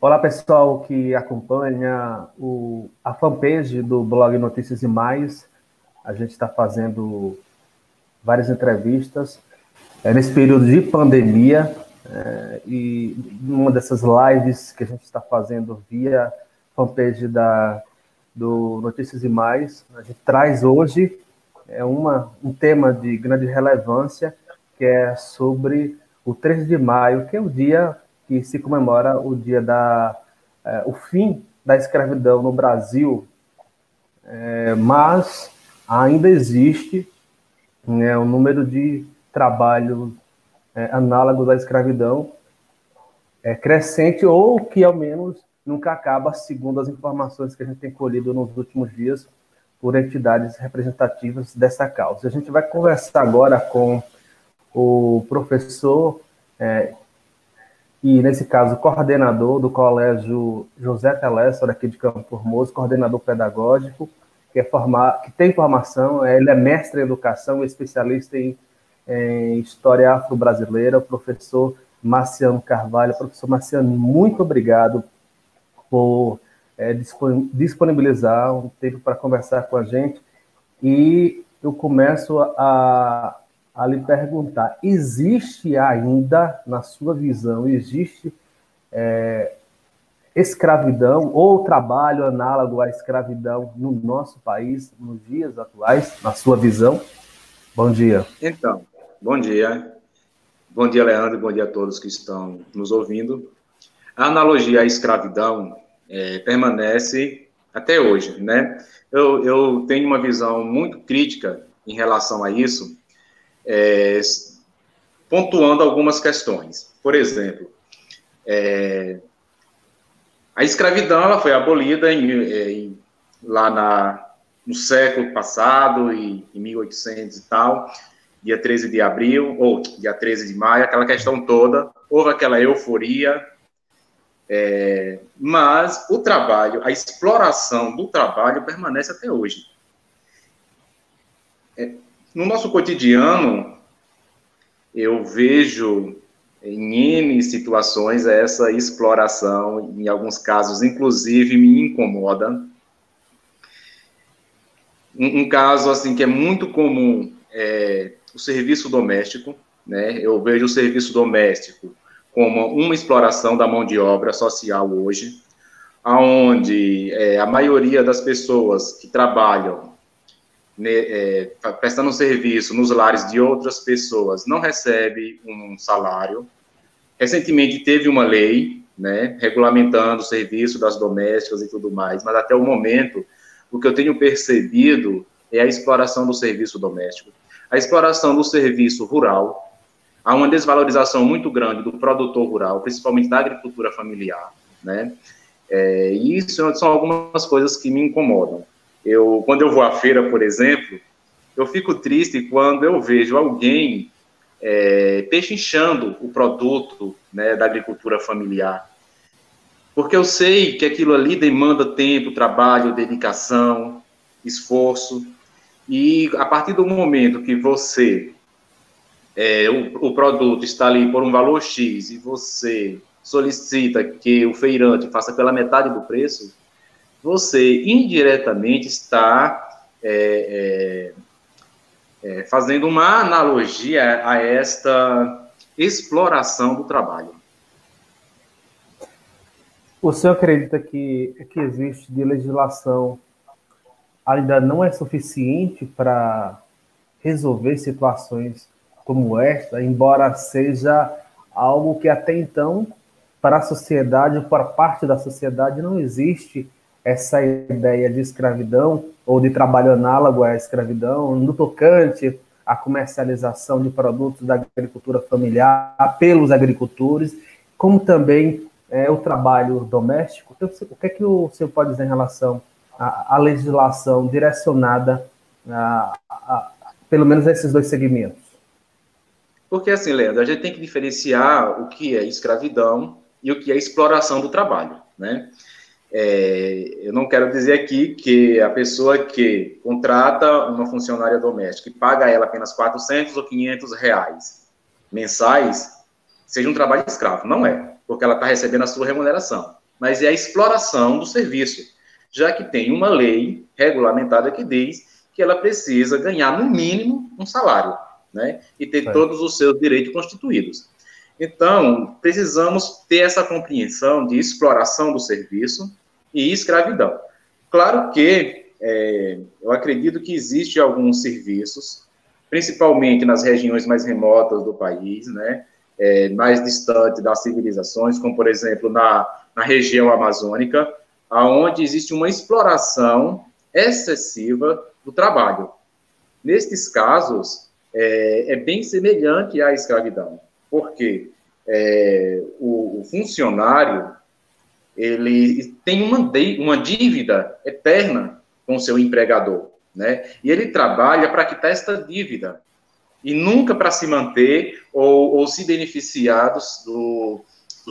Olá, pessoal que acompanha a fanpage do blog Notícias e Mais. A gente está fazendo várias entrevistas nesse período de pandemia e numa dessas lives que a gente está fazendo via fanpage do Notícias e Mais, a gente traz hoje um tema de grande relevância, que é sobre o 13 de maio, que é o dia que se comemora o dia o fim da escravidão no Brasil, mas ainda existe, né, um número de trabalhos análogo da escravidão crescente, ou que ao menos nunca acaba, segundo as informações que a gente tem colhido nos últimos dias por entidades representativas dessa causa. A gente vai conversar agora com o professor e, nesse caso, coordenador do Colégio José Telésforo, aqui de Campo Formoso, coordenador pedagógico, que tem formação, ele é mestre em educação, especialista em história afro-brasileira, o professor Marciano Carvalho. Professor Marciano, muito obrigado por disponibilizar um tempo para conversar com a gente. E eu começo a lhe perguntar, existe ainda, na sua visão, existe escravidão ou trabalho análogo à escravidão no nosso país, nos dias atuais, na sua visão? Bom dia. Então, bom dia. Bom dia, Leandro, bom dia a todos que estão nos ouvindo. A analogia à escravidão permanece até hoje, né? Eu tenho uma visão muito crítica em relação a isso, pontuando algumas questões. Por exemplo, a escravidão ela foi abolida no século passado, em 1800 e tal, dia 13 de abril, ou dia 13 de maio, aquela questão toda, houve aquela euforia, mas o trabalho, a exploração do trabalho permanece até hoje. No nosso cotidiano, eu vejo em N situações essa exploração, em alguns casos, inclusive, me incomoda. Um caso assim que é muito comum é o serviço doméstico, né? Eu vejo o serviço doméstico como uma exploração da mão de obra social hoje, onde a maioria das pessoas que trabalham prestando serviço nos lares de outras pessoas não recebe um salário. Recentemente teve uma lei, né, regulamentando o serviço das domésticas e tudo mais, mas até o momento o que eu tenho percebido é a exploração do serviço doméstico, a exploração do serviço rural. Há uma desvalorização muito grande do produtor rural, principalmente da agricultura familiar, né? E isso são algumas coisas que me incomodam. Quando eu vou à feira, por exemplo, eu fico triste quando eu vejo alguém pechinchando o produto, né, da agricultura familiar. Porque eu sei que aquilo ali demanda tempo, trabalho, dedicação, esforço. E a partir do momento que o produto está ali por um valor X e você solicita que o feirante faça pela metade do preço, você indiretamente está fazendo uma analogia a esta exploração do trabalho. O senhor acredita que o que existe de legislação ainda não é suficiente para resolver situações como esta, embora seja algo que até então, para a sociedade, para parte da sociedade, não existe essa ideia de escravidão ou de trabalho análogo à escravidão no tocante à comercialização de produtos da agricultura familiar pelos agricultores, como também o trabalho doméstico. Então, o que é que o senhor pode dizer em relação à legislação direcionada pelo menos a esses dois segmentos? Porque, assim, Leandro, a gente tem que diferenciar o que é escravidão e o que é exploração do trabalho, né? Eu não quero dizer aqui que a pessoa que contrata uma funcionária doméstica e paga ela apenas 400 ou 500 reais mensais seja um trabalho escravo. Não é, porque ela está recebendo a sua remuneração. mas é a exploração do serviço, já que tem uma lei regulamentada que diz que ela precisa ganhar, no mínimo, um salário, né? E ter todos os seus direitos constituídos. Então, precisamos ter essa compreensão de exploração do serviço e escravidão. Claro que eu acredito que existem alguns serviços, principalmente nas regiões mais remotas do país, né? Mais distante das civilizações, como, por exemplo, na região amazônica, onde existe uma exploração excessiva do trabalho. Nestes casos, é bem semelhante à escravidão, porque o funcionário ele tem uma dívida eterna com o seu empregador, né? E ele trabalha para quitar esta dívida, e nunca para se manter ou se beneficiar do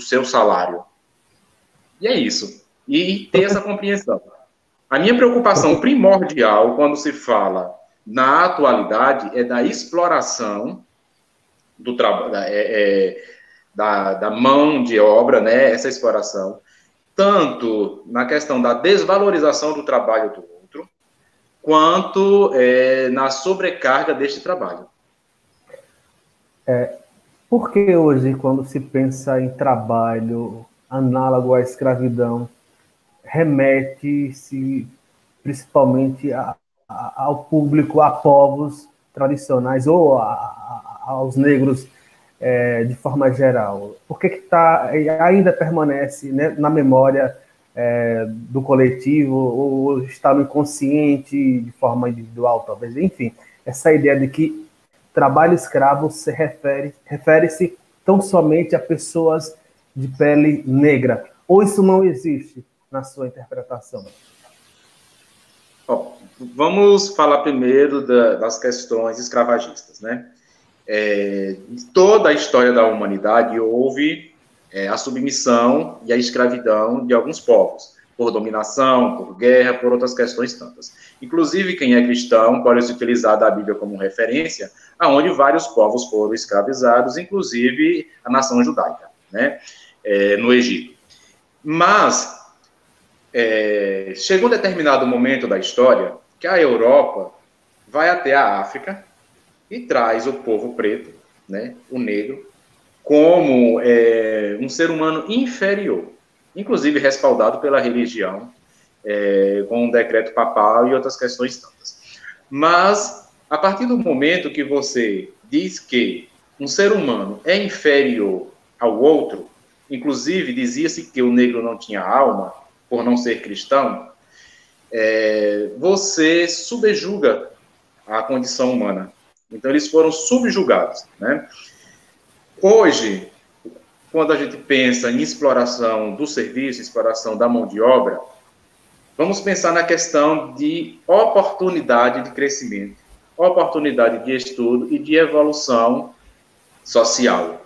seu salário. E é isso. E ter essa compreensão. A minha preocupação primordial, quando se fala na atualidade, é da exploração do trabalho, da mão de obra, né? Essa exploração, tanto na questão da desvalorização do trabalho do outro, quanto na sobrecarga deste trabalho. Por que hoje, quando se pensa em trabalho análogo à escravidão, remete-se principalmente ao público, a povos tradicionais ou aos negros de forma geral? Por que ainda permanece, né, na memória do coletivo, ou está no inconsciente de forma individual, talvez? Enfim, essa ideia de que trabalho escravo se refere-se tão somente a pessoas de pele negra, ou isso não existe na sua interpretação? Bom, vamos falar primeiro das questões escravagistas, né? Em toda a história da humanidade houve a submissão e a escravidão de alguns povos, por dominação, por guerra, por outras questões tantas. Inclusive, quem é cristão pode se utilizar da Bíblia como referência, aonde vários povos foram escravizados, inclusive a nação judaica, né? No Egito. Mas chegou um determinado momento da história que a Europa vai até a África e traz o povo preto, né, o negro, como um ser humano inferior, inclusive respaldado pela religião, com um decreto papal e outras questões tantas. Mas, a partir do momento que você diz que um ser humano é inferior ao outro, inclusive dizia-se que o negro não tinha alma, por não ser cristão, você subjuga a condição humana. Então, eles foram subjugados, né? Hoje, quando a gente pensa em exploração do serviço, exploração da mão de obra, vamos pensar na questão de oportunidade de crescimento, oportunidade de estudo e de evolução social.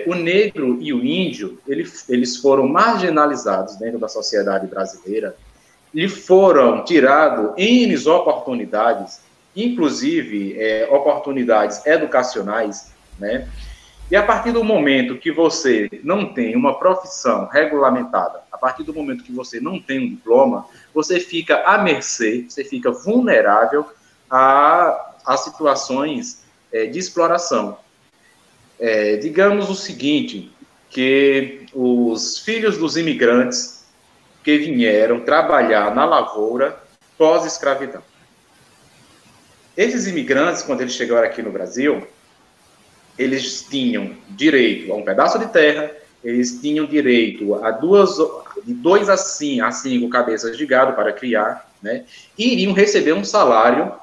O negro e o índio, eles foram marginalizados dentro da sociedade brasileira e foram tirados N oportunidades, inclusive oportunidades educacionais, né? E a partir do momento que você não tem uma profissão regulamentada, a partir do momento que você não tem um diploma, você fica à mercê, você fica vulnerável a situações de exploração. Digamos o seguinte, que os filhos dos imigrantes que vieram trabalhar na lavoura pós-escravidão. Esses imigrantes, quando eles chegaram aqui no Brasil, eles tinham direito a um pedaço de terra, eles tinham direito de 2 a 5 cabeças de gado para criar, né? E iriam receber um salário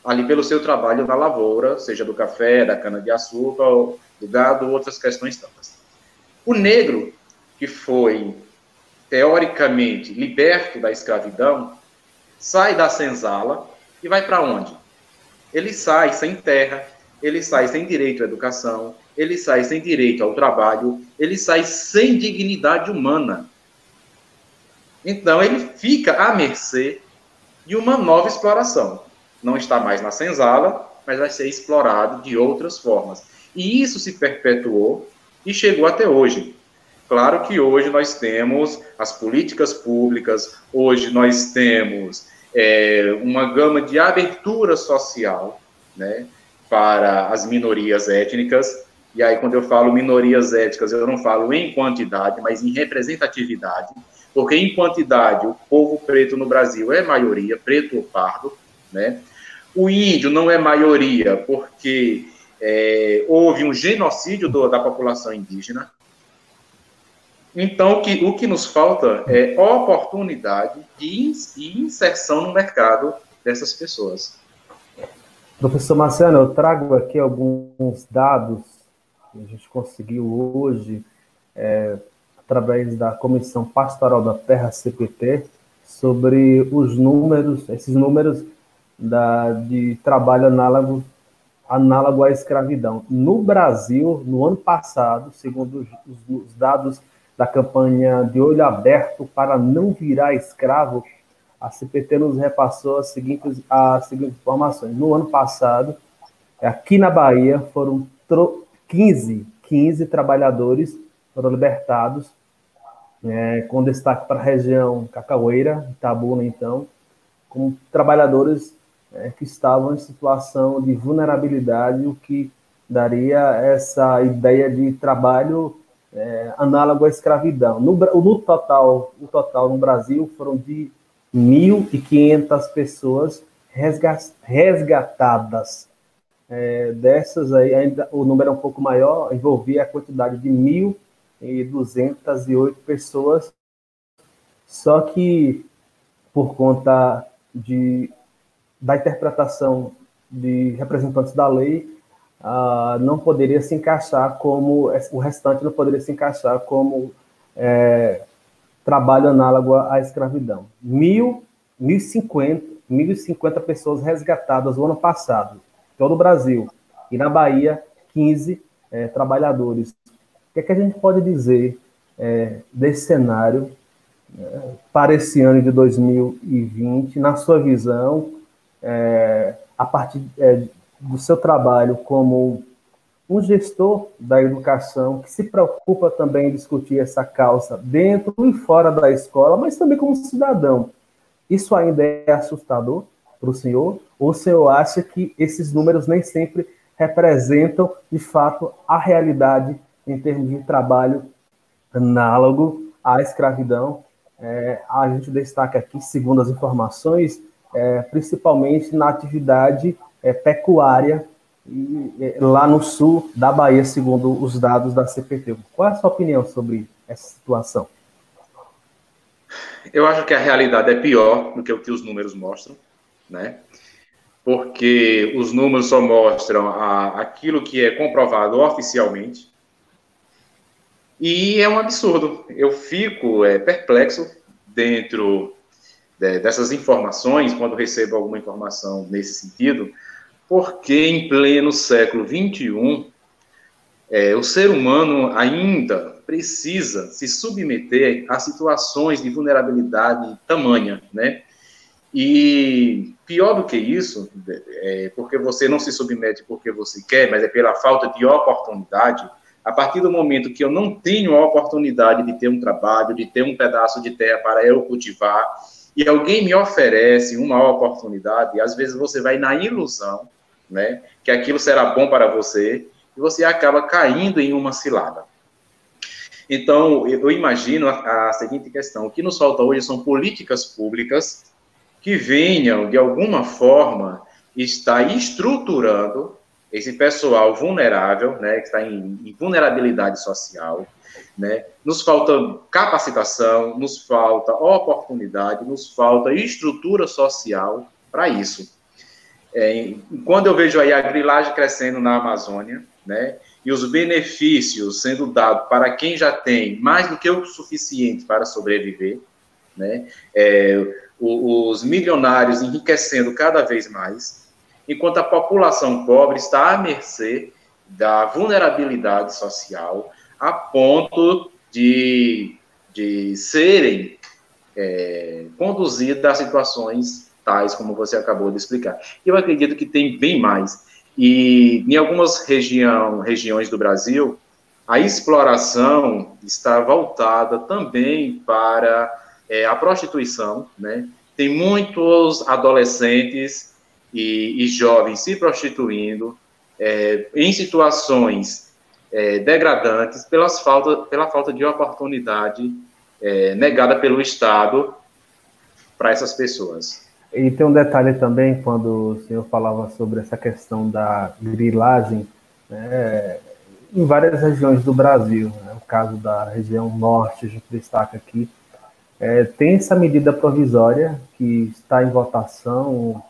ali pelo seu trabalho na lavoura, seja do café, da cana-de-açúcar, do gado, outras questões tantas. O negro, que foi teoricamente liberto da escravidão, sai da senzala e vai para onde? Ele sai sem terra, ele sai sem direito à educação, ele sai sem direito ao trabalho, ele sai sem dignidade humana. Então, ele fica à mercê de uma nova exploração. Não está mais na senzala, mas vai ser explorado de outras formas. E isso se perpetuou e chegou até hoje. Claro que hoje nós temos as políticas públicas, hoje nós temos uma gama de abertura social, né, para as minorias étnicas. E aí, quando eu falo minorias étnicas, eu não falo em quantidade, mas em representatividade, porque em quantidade o povo preto no Brasil é maioria, preto ou pardo, né? O índio não é maioria porque houve um genocídio da população indígena. Então, o que nos falta é oportunidade e inserção no mercado dessas pessoas. Professor Marciano, eu trago aqui alguns dados que a gente conseguiu hoje, através da Comissão Pastoral da Terra, CPT, sobre os números, esses números de trabalho análogo à escravidão. No Brasil, no ano passado, segundo os dados da campanha de Olho Aberto para Não Virar Escravo, a CPT nos repassou as seguintes informações. No ano passado, aqui na Bahia, foram 15 trabalhadores foram libertados, com destaque para a região Cacaueira, Itabuna, então, como trabalhadores que estavam em situação de vulnerabilidade, o que daria essa ideia de trabalho análogo à escravidão. O total no Brasil foram de 1.500 pessoas resgatadas. Dessas aí, ainda o número é um pouco maior, envolvia a quantidade de 1.208 pessoas, só que por conta da interpretação de representantes da lei, não poderia se encaixar como, o restante não poderia se encaixar como trabalho análogo à escravidão. 1.050 pessoas resgatadas no ano passado, todo o Brasil, e na Bahia, 15 trabalhadores. O que é que a gente pode dizer desse cenário para esse ano de 2020, na sua visão, a partir do seu trabalho como um gestor da educação que se preocupa também em discutir essa causa dentro e fora da escola, mas também como cidadão. Isso ainda é assustador para o senhor? Ou o senhor acha que esses números nem sempre representam, de fato, a realidade em termos de trabalho análogo à escravidão? A gente destaca aqui, segundo as informações, principalmente na atividade pecuária, lá no sul da Bahia, segundo os dados da CPT. Qual é a sua opinião sobre essa situação? Eu acho que a realidade é pior do que o que os números mostram, né? Porque os números só mostram aquilo que é comprovado oficialmente, e é um absurdo. Eu fico perplexo dentro dessas informações, quando recebo alguma informação nesse sentido, porque em pleno século XXI, o ser humano ainda precisa se submeter a situações de vulnerabilidade tamanha, né? E pior do que isso, porque você não se submete porque você quer, mas é pela falta de oportunidade. A partir do momento que eu não tenho a oportunidade de ter um trabalho, de ter um pedaço de terra para eu cultivar, e alguém me oferece uma oportunidade, às vezes você vai na ilusão, né, que aquilo será bom para você, e você acaba caindo em uma cilada. Então, eu imagino a seguinte questão: o que nos falta hoje são políticas públicas que venham, de alguma forma, estar estruturando esse pessoal vulnerável, né, que está em vulnerabilidade social, né? Nos falta capacitação, nos falta oportunidade, nos falta estrutura social para isso. Quando eu vejo aí a grilagem crescendo na Amazônia, né, e os benefícios sendo dados para quem já tem mais do que o suficiente para sobreviver, né, os milionários enriquecendo cada vez mais, enquanto a população pobre está à mercê da vulnerabilidade social, a ponto de serem conduzidas a situações tais como você acabou de explicar. Eu acredito que tem bem mais. E em algumas regiões do Brasil, a exploração está voltada também para a prostituição, né? Tem muitos adolescentes e jovens se prostituindo em situações degradantes pela falta de oportunidade negada pelo Estado para essas pessoas. E tem um detalhe também, quando o senhor falava sobre essa questão da grilagem, né, em várias regiões do Brasil, né, o caso da região norte, a gente destaca aqui, tem essa medida provisória que está em votação,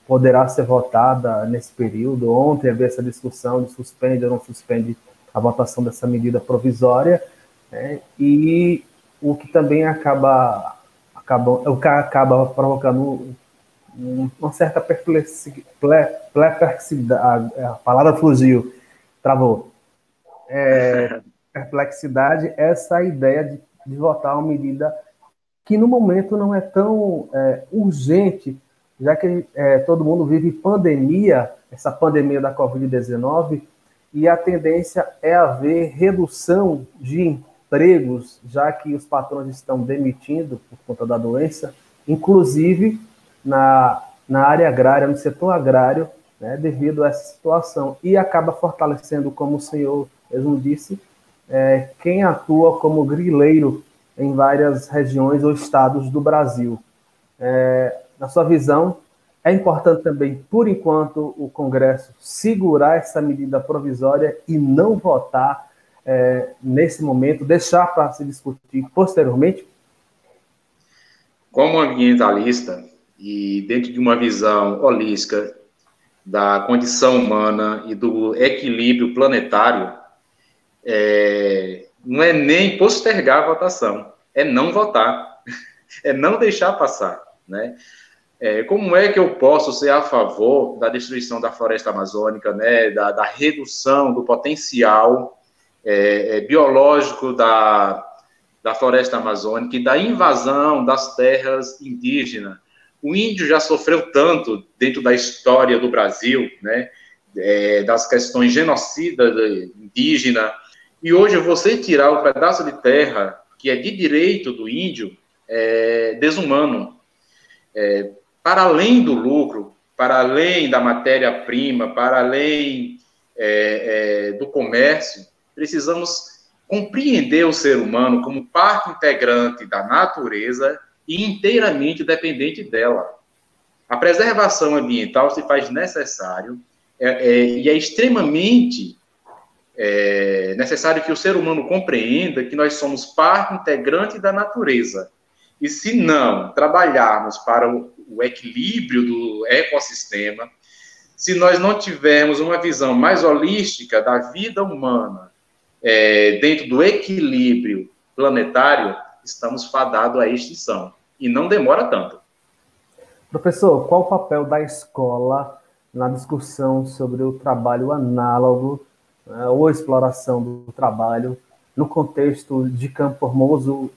poderá ser votada nesse período. Ontem havia essa discussão de suspende ou não suspende a votação dessa medida provisória, né, e o que também acaba provocando uma certa perplexidade, a palavra fugiu, travou, perplexidade, essa ideia de votar uma medida que no momento não é tão urgente, já que todo mundo vive pandemia, essa pandemia da Covid-19, e a tendência é haver redução de empregos, já que os patrões estão demitindo por conta da doença, inclusive na área agrária, no setor agrário, né, devido a essa situação, e acaba fortalecendo, como o senhor mesmo disse, quem atua como grileiro em várias regiões ou estados do Brasil. Na sua visão, é importante também, por enquanto, o Congresso segurar essa medida provisória e não votar nesse momento, deixar para se discutir posteriormente? Como ambientalista, e dentro de uma visão holística da condição humana e do equilíbrio planetário, não é nem postergar a votação, é não votar, é não deixar passar, né? Como é que eu posso ser a favor da destruição da floresta amazônica, né, da redução do potencial biológico da floresta amazônica e da invasão das terras indígenas? O índio já sofreu tanto dentro da história do Brasil, né, das questões genocidas indígena, e hoje você tirar o pedaço de terra que é de direito do índio é desumano. Para além do lucro, para além da matéria-prima, para além do comércio, precisamos compreender o ser humano como parte integrante da natureza e inteiramente dependente dela. A preservação ambiental se faz necessário e é extremamente necessário que o ser humano compreenda que nós somos parte integrante da natureza. E se não trabalharmos para o equilíbrio do ecossistema, se nós não tivermos uma visão mais holística da vida humana dentro do equilíbrio planetário, estamos fadados à extinção. E não demora tanto. Professor, qual o papel da escola na discussão sobre o trabalho análogo, ou exploração do trabalho no contexto de Campo Formoso?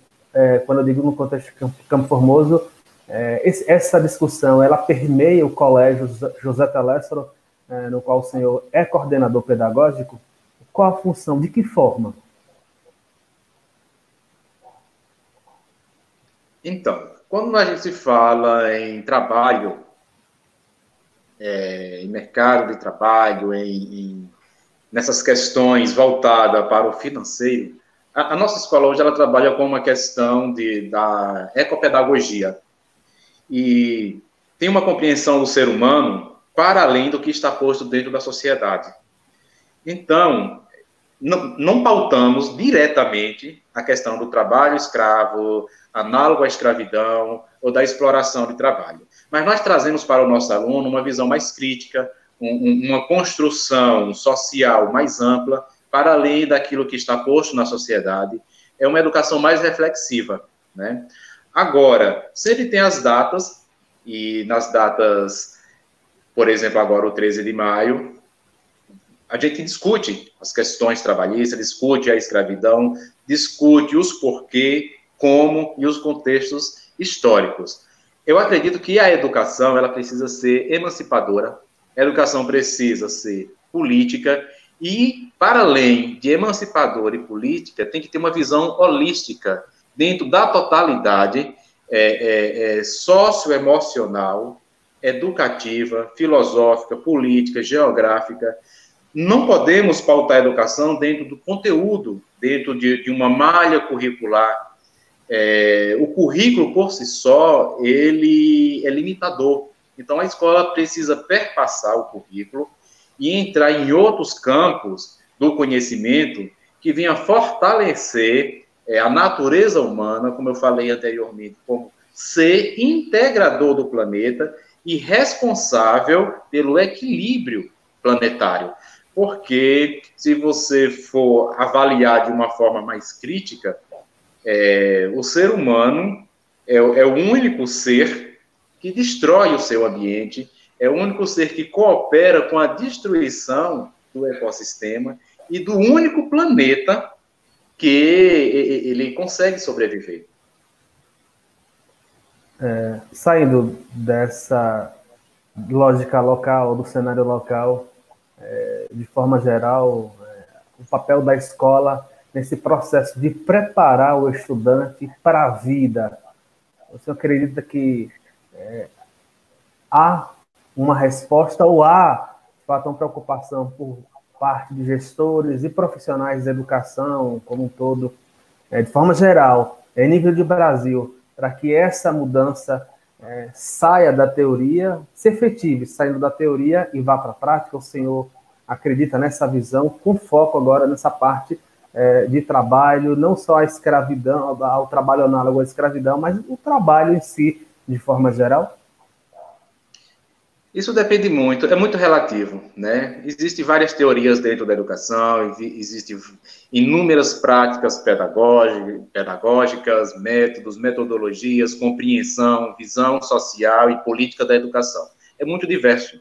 Quando eu digo no contexto de Campo Formoso, essa discussão, ela permeia o Colégio José Telésforo, no qual o senhor é coordenador pedagógico. Qual a função? De que forma? Então, quando a gente fala em trabalho, em mercado de trabalho, nessas questões voltadas para o financeiro, a nossa escola hoje ela trabalha com uma questão da ecopedagogia e tem uma compreensão do ser humano para além do que está posto dentro da sociedade. Então, não pautamos diretamente a questão do trabalho escravo, análogo à escravidão ou da exploração de trabalho. Mas nós trazemos para o nosso aluno uma visão mais crítica, uma construção social mais ampla, para além daquilo que está posto na sociedade. É uma educação mais reflexiva, né? Agora, sempre tem as datas, e nas datas, por exemplo, agora o 13 de maio, a gente discute as questões trabalhistas, discute a escravidão, discute os porquê, como e os contextos históricos. Eu acredito que a educação ela precisa ser emancipadora, a educação precisa ser política E, para além de emancipadora e política, tem que ter uma visão holística, dentro da totalidade socioemocional, educativa, filosófica, política, geográfica. Não podemos pautar a educação dentro do conteúdo, dentro de uma malha curricular. O currículo, por si só, ele é limitador. Então, a escola precisa perpassar o currículo e entrar em outros campos do conhecimento que venha fortalecer a natureza humana, como eu falei anteriormente, como ser integrador do planeta e responsável pelo equilíbrio planetário. Porque, se você for avaliar de uma forma mais crítica, o ser humano é o único ser que destrói o seu ambiente, é o único ser que coopera com a destruição do ecossistema e do único planeta que ele consegue sobreviver. Saindo dessa lógica local, do cenário local, de forma geral, o papel da escola nesse processo de preparar o estudante para a vida. Você acredita que há uma resposta ou há, de fato, uma preocupação por parte de gestores e profissionais da educação como um todo, de forma geral, em nível de Brasil, para que essa mudança saia da teoria, se efetive, saindo da teoria e vá para a prática? O senhor acredita nessa visão, com foco agora nessa parte de trabalho, não só a escravidão, ao trabalho análogo à escravidão, mas o trabalho em si, de forma geral? Isso depende muito, é muito relativo, né? Existem várias teorias dentro da educação, existem inúmeras práticas pedagógicas, métodos, metodologias, compreensão, visão social e política da educação. É muito diverso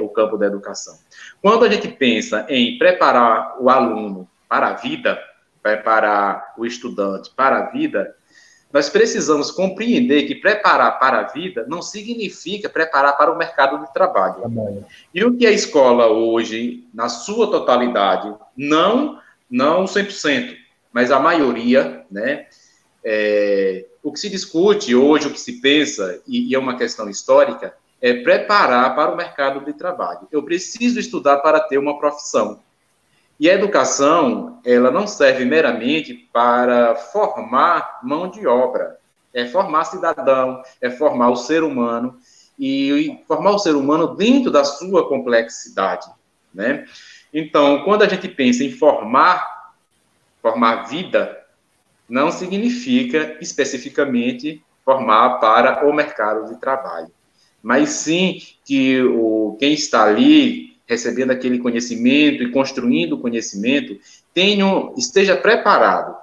o campo da educação. Quando a gente pensa em preparar o aluno para a vida, preparar o estudante para a vida, nós precisamos compreender que preparar para a vida não significa preparar para o mercado de trabalho. E o que a escola hoje, na sua totalidade, não 100%, mas a maioria, né? O que se discute hoje, o que se pensa, e é uma questão histórica, é preparar para o mercado de trabalho. Eu preciso estudar para ter uma profissão. E a educação, ela não serve meramente para formar mão de obra, é formar cidadão, é formar o ser humano, e formar o ser humano dentro da sua complexidade, né? Então, quando a gente pensa em formar vida, não significa especificamente formar para o mercado de trabalho, mas sim que quem está ali recebendo aquele conhecimento e construindo o conhecimento, esteja preparado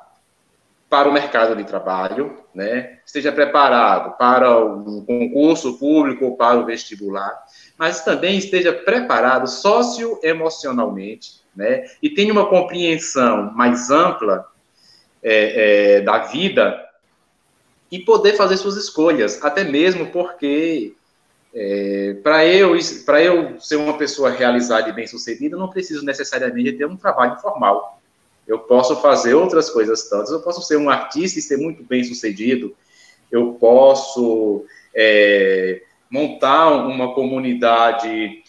para o mercado de trabalho, né? Esteja preparado para um concurso público ou para o vestibular, mas também esteja preparado socioemocionalmente, né? E tenha uma compreensão mais ampla da vida e poder fazer suas escolhas, até mesmo porque para eu ser uma pessoa realizada e bem-sucedida, eu não preciso necessariamente ter um trabalho formal. Eu posso fazer outras coisas tantas. Eu posso ser um artista e ser muito bem-sucedido. Eu posso montar uma comunidade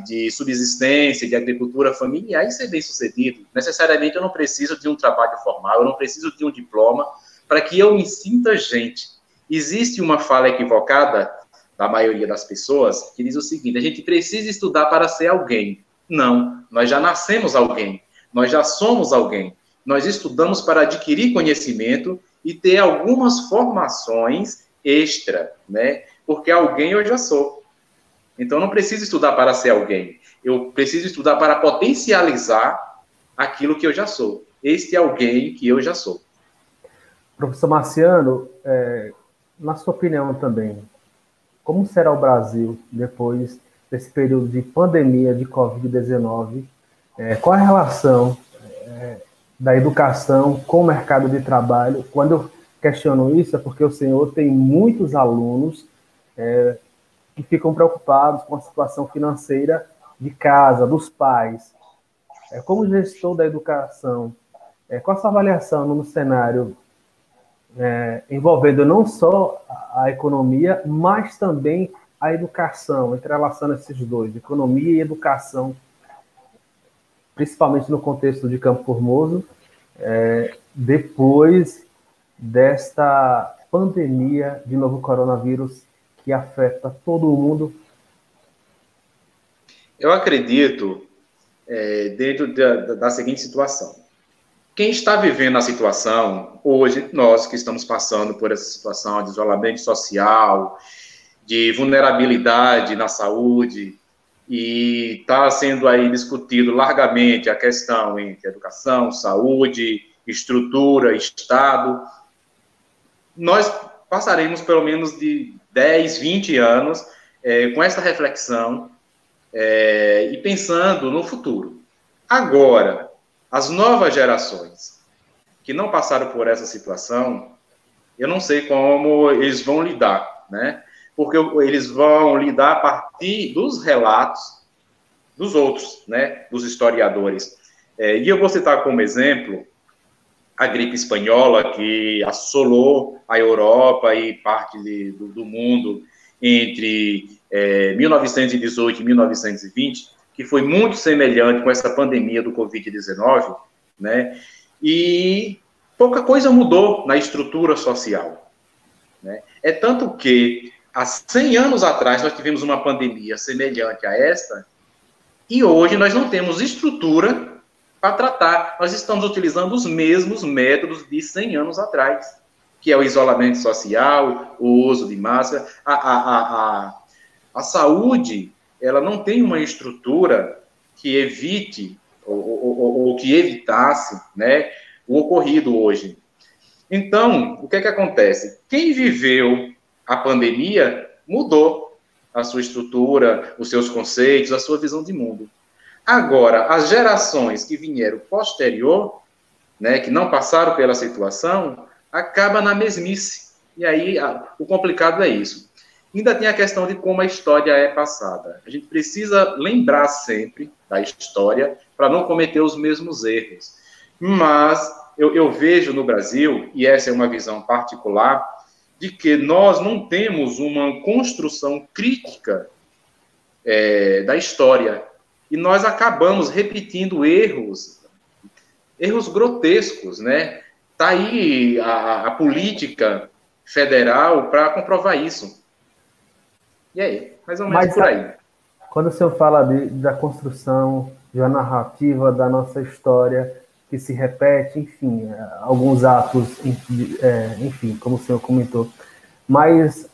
de subsistência, de agricultura familiar e ser bem-sucedido. Necessariamente eu não preciso de um trabalho formal, eu não preciso de um diploma para que eu me sinta gente. Existe uma fala equivocada da maioria das pessoas que diz o seguinte: a gente precisa estudar para ser alguém. Não, nós já nascemos alguém, nós já somos alguém. Nós estudamos para adquirir conhecimento e ter algumas formações extra, né? Porque alguém eu já sou. Então, eu não preciso estudar para ser alguém. Eu preciso estudar para potencializar aquilo que eu já sou. Este é alguém que eu já sou. Professor Marciano, na sua opinião também, como será o Brasil depois desse período de pandemia de Covid-19? Qual a relação da educação com o mercado de trabalho? Quando eu questiono isso, é porque o senhor tem muitos alunos que ficam preocupados com a situação financeira de casa, dos pais, como gestor da educação, qual a sua avaliação no cenário envolvendo não só a economia, mas também a educação, entrelaçando esses dois, economia e educação, principalmente no contexto de Campo Formoso, depois desta pandemia de novo coronavírus que afeta todo o mundo? Eu acredito dentro da seguinte situação. Quem está vivendo a situação, hoje, nós que estamos passando por essa situação de isolamento social, de vulnerabilidade na saúde, e está sendo aí discutido largamente a questão entre educação, saúde, estrutura, Estado, nós passaremos pelo menos de 10, 20 anos com essa reflexão e pensando no futuro. Agora, as novas gerações que não passaram por essa situação, eu não sei como eles vão lidar, né? Porque eles vão lidar a partir dos relatos dos outros, né? Dos historiadores. E eu vou citar como exemplo a gripe espanhola, que assolou a Europa e parte do mundo entre 1918 e 1920, que foi muito semelhante com essa pandemia do Covid-19, né? E pouca coisa mudou na estrutura social, né? É tanto que, há 100 anos atrás, nós tivemos uma pandemia semelhante a esta, e hoje nós não temos estrutura para tratar. Nós estamos utilizando os mesmos métodos de 100 anos atrás, que é o isolamento social, o uso de máscara. A saúde, ela não tem uma estrutura que evite ou que evitasse, né, o ocorrido hoje. Então, o que é que acontece? Quem viveu a pandemia mudou a sua estrutura, os seus conceitos, a sua visão de mundo. Agora, as gerações que vieram posterior, né, que não passaram pela situação, acaba na mesmice. E aí, o complicado é isso. Ainda tem a questão de como a história é passada. A gente precisa lembrar sempre da história para não cometer os mesmos erros. Mas eu vejo no Brasil, e essa é uma visão particular, de que nós não temos uma construção crítica da história. E nós acabamos repetindo erros grotescos, né? Está aí a política federal para comprovar isso. E aí? Mais ou menos por aí. Quando o senhor fala da construção de uma narrativa da nossa história que se repete, enfim, alguns atos, enfim, como o senhor comentou, mas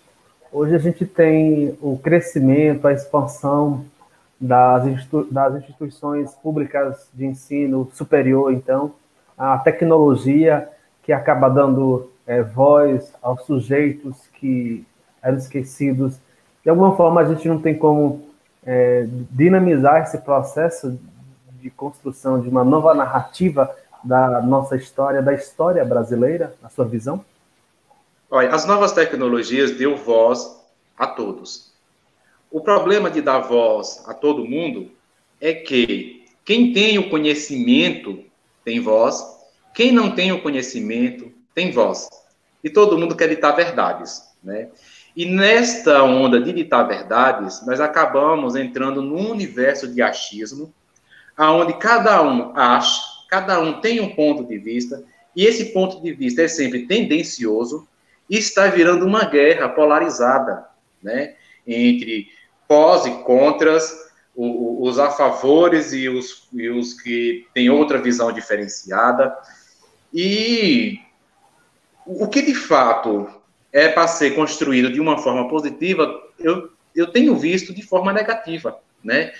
hoje a gente tem o crescimento, a expansão das instituições públicas de ensino superior, então, a tecnologia que acaba dando voz aos sujeitos que eram esquecidos. De alguma forma, a gente não tem como dinamizar esse processo de construção de uma nova narrativa da nossa história, da história brasileira, na sua visão? Olha, as novas tecnologias deu voz a todos. O problema de dar voz a todo mundo é que quem tem o conhecimento tem voz, quem não tem o conhecimento tem voz. E todo mundo quer ditar verdades, né? E nesta onda de ditar verdades, nós acabamos entrando num universo de achismo, onde cada um acha, cada um tem um ponto de vista, e esse ponto de vista é sempre tendencioso e está virando uma guerra polarizada, né? Entre pós e contras, os a favores e os que têm outra visão diferenciada. E o que de fato é para ser construído de uma forma positiva, eu tenho visto de forma negativa, né?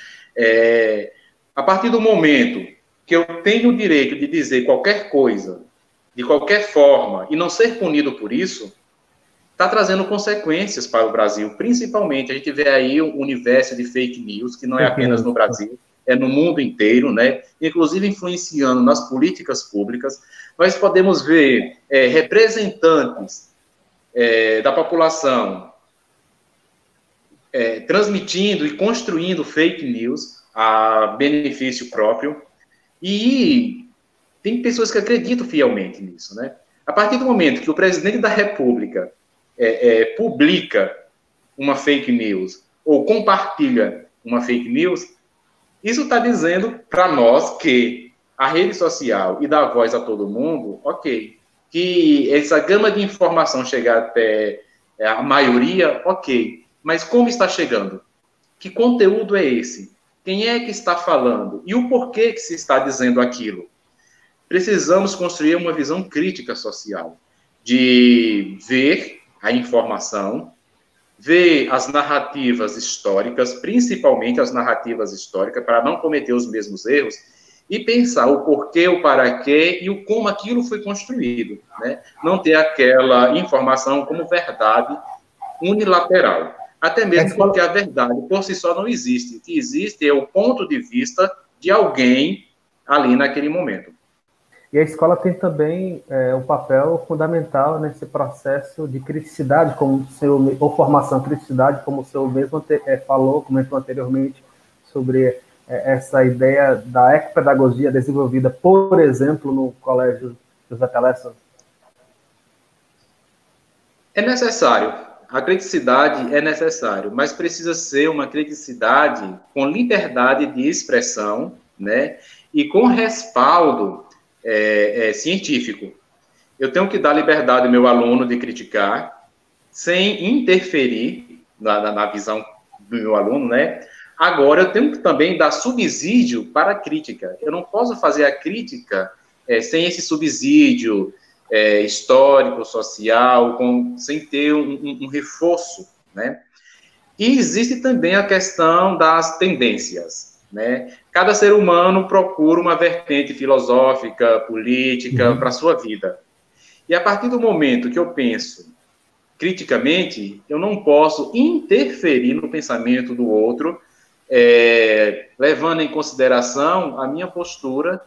A partir do momento que eu tenho o direito de dizer qualquer coisa, de qualquer forma, e não ser punido por isso, está trazendo consequências para o Brasil, principalmente. A gente vê aí o universo de fake news, que não é apenas no Brasil, é no mundo inteiro, né? Inclusive influenciando nas políticas públicas. Nós podemos ver representantes da população transmitindo e construindo fake news, a benefício próprio, e tem pessoas que acreditam fielmente nisso, né? A partir do momento que o presidente da República publica uma fake news ou compartilha uma fake news, isso está dizendo para nós que a rede social e dá voz a todo mundo, ok. Que essa gama de informação chegar até a maioria, ok. Mas como está chegando? Que conteúdo é esse? Quem é que está falando? E o porquê que se está dizendo aquilo? Precisamos construir uma visão crítica social, de ver a informação, ver as narrativas históricas, principalmente as narrativas históricas, para não cometer os mesmos erros, e pensar o porquê, o para quê e o como aquilo foi construído, né? Não ter aquela informação como verdade unilateral. Até mesmo porque a verdade por si só não existe. O que existe é o ponto de vista de alguém ali naquele momento. E a escola tem também um papel fundamental nesse processo de criticidade, ou formação criticidade, como o senhor mesmo comentou anteriormente, sobre essa ideia da ecopedagogia desenvolvida, por exemplo, no Colégio José Telésforo. É necessário. A criticidade é necessário, mas precisa ser uma criticidade com liberdade de expressão, né, e com respaldo científico. Eu tenho que dar liberdade ao meu aluno de criticar, sem interferir na visão do meu aluno, né? Agora, eu tenho que também dar subsídio para a crítica. Eu não posso fazer a crítica sem esse subsídio histórico, social, sem ter um reforço, né? E existe também a questão das tendências, né? Cada ser humano procura uma vertente filosófica, política para a sua vida. E a partir do momento que eu penso criticamente, eu não posso interferir no pensamento do outro, levando em consideração a minha postura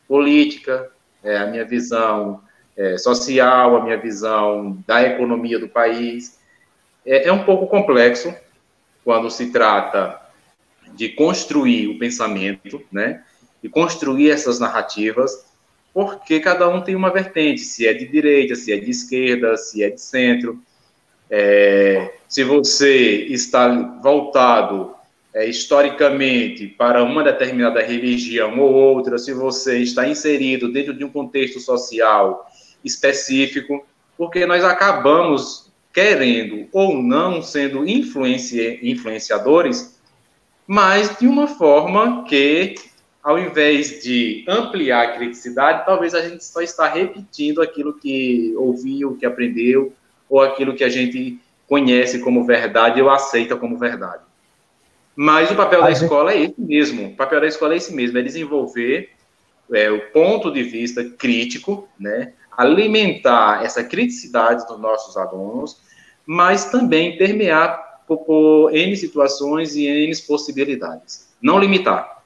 política, a minha visão social, a minha visão da economia do país. É um pouco complexo quando se trata de construir o pensamento, né, e construir essas narrativas, porque cada um tem uma vertente, se é de direita, se é de esquerda, se é de centro. Se você está voltado historicamente para uma determinada religião ou outra, se você está inserido dentro de um contexto social específico, porque nós acabamos querendo ou não sendo influenciadores, mas de uma forma que, ao invés de ampliar a criticidade, talvez a gente só está repetindo aquilo que ouviu, que aprendeu, ou aquilo que a gente conhece como verdade ou aceita como verdade. Mas o papel da escola é esse mesmo. O papel da escola é esse mesmo, é desenvolver o ponto de vista crítico, né? Alimentar essa criticidade dos nossos alunos, mas também permear por N situações e N possibilidades. Não limitar.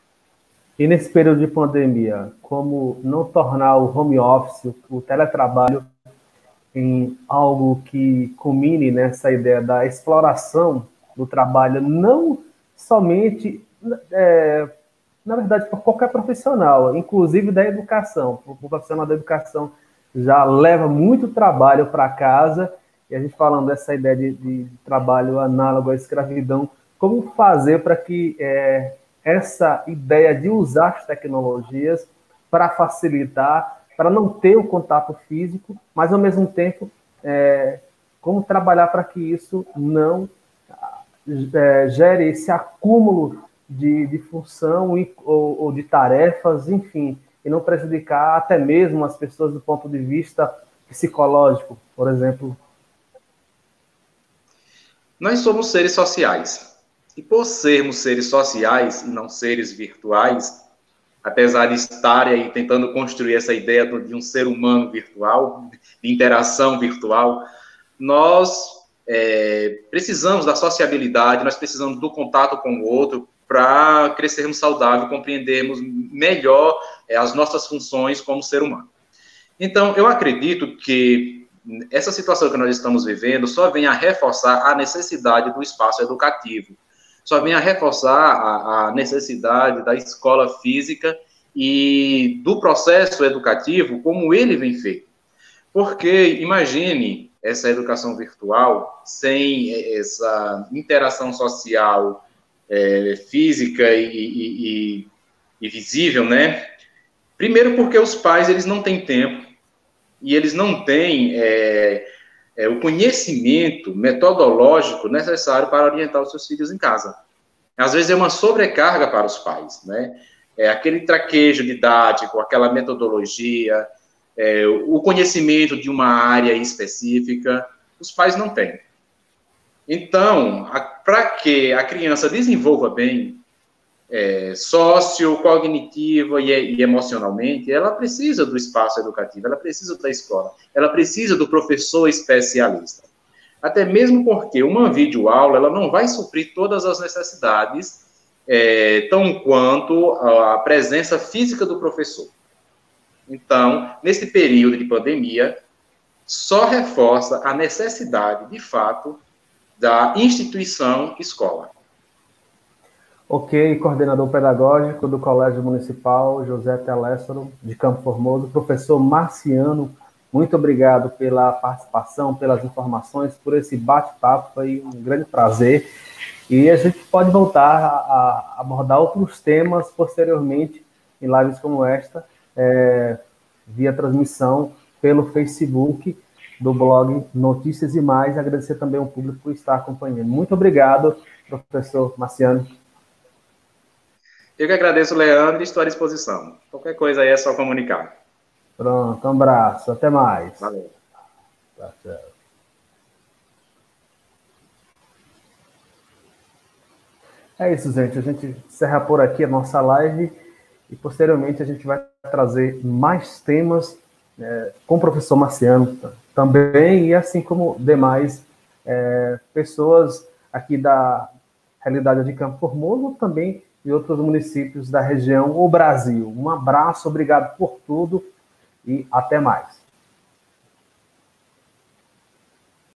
E nesse período de pandemia, como não tornar o home office, o teletrabalho, em algo que culmine nessa ideia da exploração do trabalho, não somente, na verdade, por qualquer profissional, inclusive da educação. O profissional da educação já leva muito trabalho para casa, e a gente falando dessa ideia de trabalho análogo à escravidão, como fazer para que essa ideia de usar as tecnologias para facilitar, para não ter o contato físico, mas, ao mesmo tempo, como trabalhar para que isso não gere esse acúmulo de função ou de tarefas, enfim, e não prejudicar até mesmo as pessoas do ponto de vista psicológico, por exemplo. Nós somos seres sociais. E por sermos seres sociais e não seres virtuais, apesar de estar aí tentando construir essa ideia de um ser humano virtual, de interação virtual, nós precisamos da sociabilidade, nós precisamos do contato com o outro para crescermos saudável, compreendermos melhor as nossas funções como ser humano. Então, eu acredito que essa situação que nós estamos vivendo só vem a reforçar a necessidade do espaço educativo. só vem a reforçar a necessidade da escola física e do processo educativo como ele vem feito. Porque, imagine essa educação virtual sem essa interação social física e visível, né? Primeiro porque os pais, eles não têm tempo e eles não têm o conhecimento metodológico necessário para orientar os seus filhos em casa. Às vezes é uma sobrecarga para os pais, né? Aquele traquejo didático, aquela metodologia, o conhecimento de uma área específica, os pais não têm. Então, para que a criança desenvolva bem sociocognitiva e emocionalmente, ela precisa do espaço educativo, ela precisa da escola, ela precisa do professor especialista. Até mesmo porque uma videoaula, ela não vai suprir todas as necessidades, tão quanto a presença física do professor. Então, nesse período de pandemia, só reforça a necessidade, de fato, da instituição escola. Ok, coordenador pedagógico do Colégio Municipal José Teléssaro, de Campo Formoso, professor Marciano, muito obrigado pela participação, pelas informações, por esse bate-papo, foi um grande prazer. E a gente pode voltar a abordar outros temas posteriormente em lives como esta, via transmissão pelo Facebook do blog Notícias e Mais. Agradecer também ao público por estar acompanhando. Muito obrigado, professor Marciano. Eu que agradeço, Leandro, e estou à disposição. Qualquer coisa aí é só comunicar. Pronto, um abraço, até mais. Valeu. Tá certo. É isso, gente. A gente encerra por aqui a nossa live e posteriormente a gente vai trazer mais temas com o professor Marciano também, e assim como demais pessoas aqui da realidade de Campo Formoso, também de outros municípios da região ou Brasil. Um abraço, obrigado por tudo e até mais.